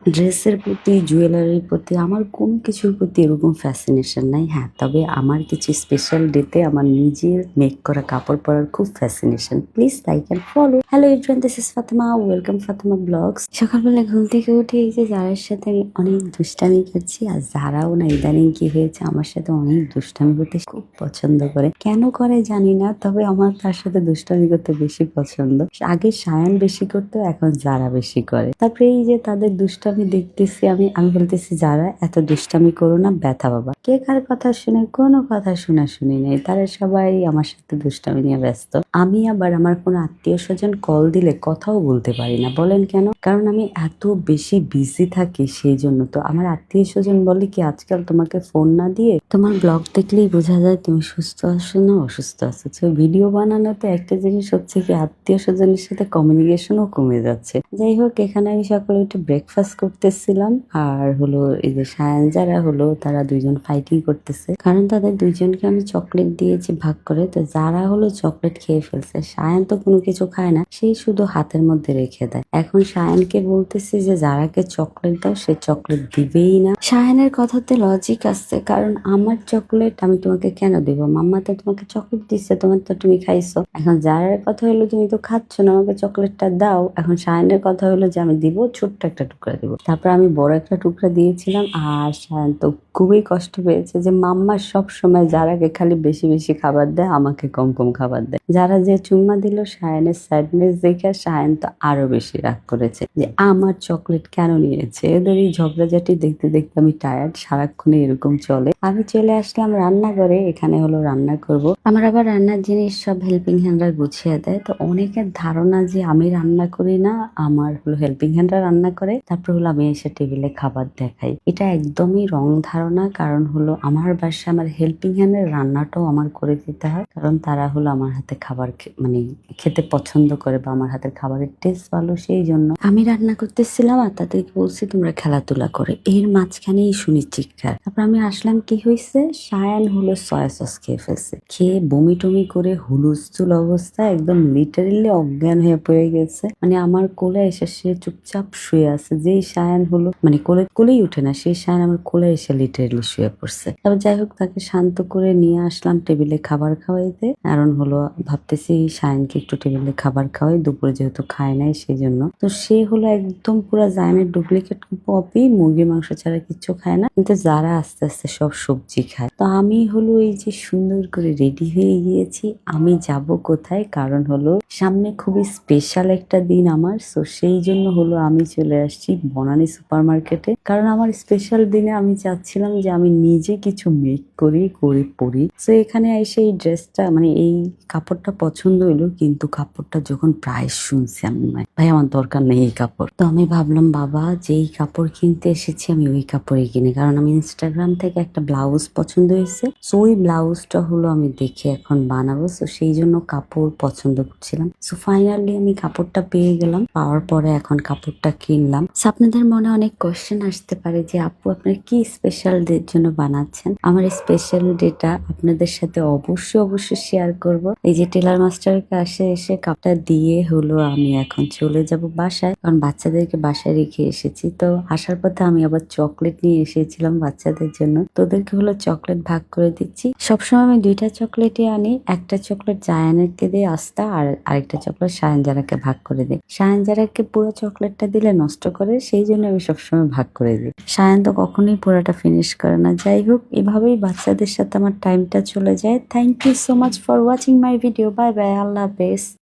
ড্রেসের প্রতি, জুয়েলারির প্রতি আমার কোনো কিছুর প্রতি এরকম ফ্যাসিনেশন নাই। হ্যাঁ, তবে আমার কিছু স্পেশাল ডেতে আমার নিজের মেক করা কাপড় পরার খুব fascination. Please like and follow. Hello everyone, this is Fatema, welcome Fatema blogs. সকালবেলা ঘুম থেকে উঠে এই যে যারার সাথে আমি অনেক দুষ্টামি করছি, আর যারাও না ইদানিং কি হয়েছে আমার সাথে অনেক দুষ্টামি করতে খুব পছন্দ করে। কেন করে জানি না, তবে আমার তার সাথে দুষ্টামি করতে বেশি পছন্দ। আগে সায়ান বেশি করতো, এখন যারা বেশি করে। তারপরে এই যে তাদের দুষ্টামি দেখতেছি আমি আমি বলতেছি যারা এত দুষ্টামি করো না, ব্যথা বাবা। কে কার কথা শুনে? কোনো কথা শুনি নেই, তারা সবাই আমার সাথে দুষ্টামি নিয়ে ব্যস্ত। আমি আবার আমার কোনো আত্মীয় স্বজন কল দিলে কথাও বলতে পারি না। বলেন কেন? কারণ আমি এত বেশি বিজি থাকি, সেই জন্য। তো আমার আত্মীয় স্বজন বলে কি, আজকাল তোমাকে ফোন না দিয়ে তোমার ব্লগ দেখলেই বোঝা যায় তুমি সুস্থ আছো না অসুস্থ আছো। তো ভিডিও বানানোতে একটা জিনিস হচ্ছে কি, আত্মীয় স্বজনের সাথে কমিউনিকেশনও কমে যাচ্ছে। যাই হোক, এখানে আমি সকালে একটু ব্রেকফাস্ট করতেছিলাম, আর হলো এই যে সায়ান যারা হলো তারা দুইজন ফাইটিং করতেছে, কারণ তাদের দুইজনকে আমি চকলেট দিয়েছি ভাগ করে। তো যারা হলো চকলেট খেয়ে ফেলছে, সায়ান তো কোনো কিছু খায় না, সেই শুধু হাতের মধ্যে রেখে দেয়। এখন সায়ানকে বলতেছি যে যারাকে চকলেট দাও, সে চকলেট দিবেই না। সায়ানের কথাতে লজিক আছে, কারণ আমার চকলেট আমি তোমাকে কেন দিব? মাম্মা তো তোমাকে চকলেট দিচ্ছে, তোমার তো তুমি খাইছো। এখন যারার কথা হলো তুমি তো খাচ্ছ না, আমাকে চকলেটটা দাও। এখন সায়ানের কথা হলো যে আমি দিব, ছোট্ট একটা টুকরা দিব। তারপর আমি বড় একটা টুকরা দিয়েছিলাম, আর সায়ান তো খুবই কষ্ট পেয়েছে যে মাম্মা সব সময় যারাকে খালি বেশি বেশি খাবার দেয়, আমাকে কম কম খাবার দেয়। যারা যে চুম্মা দিল, সায়ানের স্যাডনেস দেখে সায়ান তো আরো বেশি রাগ করেছে যে আমার চকলেট কেন নিয়েছে। এদের এই ঝগড়াঝাটি দেখতে দেখতে আমি টায়ার্ড, সারাক্ষণে এরকম চলে। আমি চলে আসলাম রান্নাঘরে, এখানে হলো রান্না করব। আমার আবার রান্নার জিনিস সব হেল্পিং হ্যান্ডরা গুছিয়ে দেয়। তো অনেকের ধারণা যে আমি রান্না করি না, আমার হলো হেল্পিং হ্যান্ডরা রান্না করে, তারপর হলো আমি এসে টেবিলে খাবার দেখাই। এটা একদমই রং ধারণা। কারণ হলো আমার বাসায় আমার হেল্পিং হ্যান্ডের রান্নাটাও আমার করে দিতে হয়, কারণ তারা হলো আমার হাতে খাবার মানে খেতে পছন্দ করে, বা আমার হাতের খাবারের টেস্ট ভালো, সেই জন্য আমি রান্না করতেছিলাম আর তাদেরকে বলছি তোমরা খেলাধুলা করে। এর মাঝখানেই শুনি চিৎকার। তারপর আমি আসলাম, কি হয়েছে? সায়ান হলো সয়া সস খেয়ে ফেলছে, খেয়ে বমি টমি করে হুলস্থুল অবস্থা, একদম লিটারেলি অজ্ঞান হয়ে পড়ে গেছে। মানে আমার কোলে এসে সে চুপচাপ শুয়ে আছে। যেই সায়ান হলো মানে কোলেই উঠে না, সেই সায়ান আমার কোলে এসে লিটারেলি শুয়ে পড়ছে। তারপর যাই হোক, তাকে শান্ত করে নিয়ে আসলাম টেবিলে খাবার খাওয়াইতে। কারণ হলো ভাবতেছি সায়ানকে একটু টেবিলে খাবার খাওয়াই, দুপুরে যেহেতু খায় নাই সেই জন্য। তো সে হলো একদম পুরো জায়ানের ডুপ্লিকেট কপি, মুরগি মাংস ছাড়া কিচ্ছু খায় না, কিন্তু যারা আস্তে আস্তে সব সবজি খায়। তো আমি হলো এই যে সুন্দর করে রেডি হয়ে গিয়েছি, আমি যাব কোথায়? কারণ হলো সামনে খুবই স্পেশাল একটা দিন আমার। সো সেই জন্য হলো আমি চলে আসছি বনানী সুপার মার্কেটে, কারণ আমার স্পেশাল দিনে আমি চাচ্ছিলাম যে আমি নিজে কিছু মেক করি, করে পরি। তো এখানে এসে এই ড্রেসটা মানে এই কাপড়টা পছন্দ হইলো, কিন্তু কাপড়টা যখন প্রাইস শুনছি আমি ভাই আমার দরকার নেই এই কাপড়। তো আমি ভাবলাম বাবা, যেই কাপড় কিনতে এসেছি আমি ওই কাপড়ই কিনি, কারণ আমি ইনস্টাগ্রাম থেকে একটা ব্লাউজ পছন্দ হয়েছে। সো ওই ব্লাউজটা হলো আমি দেখে এখন বানাবো। সো সেই জন্য কাপড় পছন্দ করছিলাম। সো ফাইনালি আমি কাপড়টা পেয়ে গেলাম, পাওয়ার পরে এখন কাপড়টা কিনলাম। So আপনাদের মনে অনেক কোশ্চেন আসতে পারে যে আপু আপনার কি স্পেশাল ডের জন্য বানাচ্ছেন? আমার স্পেশাল ডেটা আপনাদের সাথে অবশ্যই শেয়ার করব। এই যে টেলার মাস্টারের কাছে এসে কাপটা দিয়ে হলো আমি এখন চলে যাব বাসায়, কারণ বাচ্চাদেরকে বাসায় রেখে এসেছি। তো আসার পথে আমি আবার চকলেট নিয়ে এসেছিলাম বাচ্চাদের জন্য, তোদেরকে হলো চকলেট ভাগ করে দিচ্ছি। সবসময় আমি দুইটা চকলেটই আনি, একটা চকলেট জায়ানকে দিয়ে আস্তা, আর আরেকটা চকলেট সায়ান যারাকে ভাগ করে দিই। সায়ান যারাকে পুরো চকলেটটা দিলে নষ্ট করে, সেই জন্য আমি সবসময় ভাগ করে দিই। সায়ান তো কখনোই পুরোটা ফিনিশ করে না। যাই হোক, এভাবেই বাচ্চাদের সাথে আমার টাইমটা চলে যায়। Thank you so much for watching my video. Bye bye, আল্লাহ হাফেজ।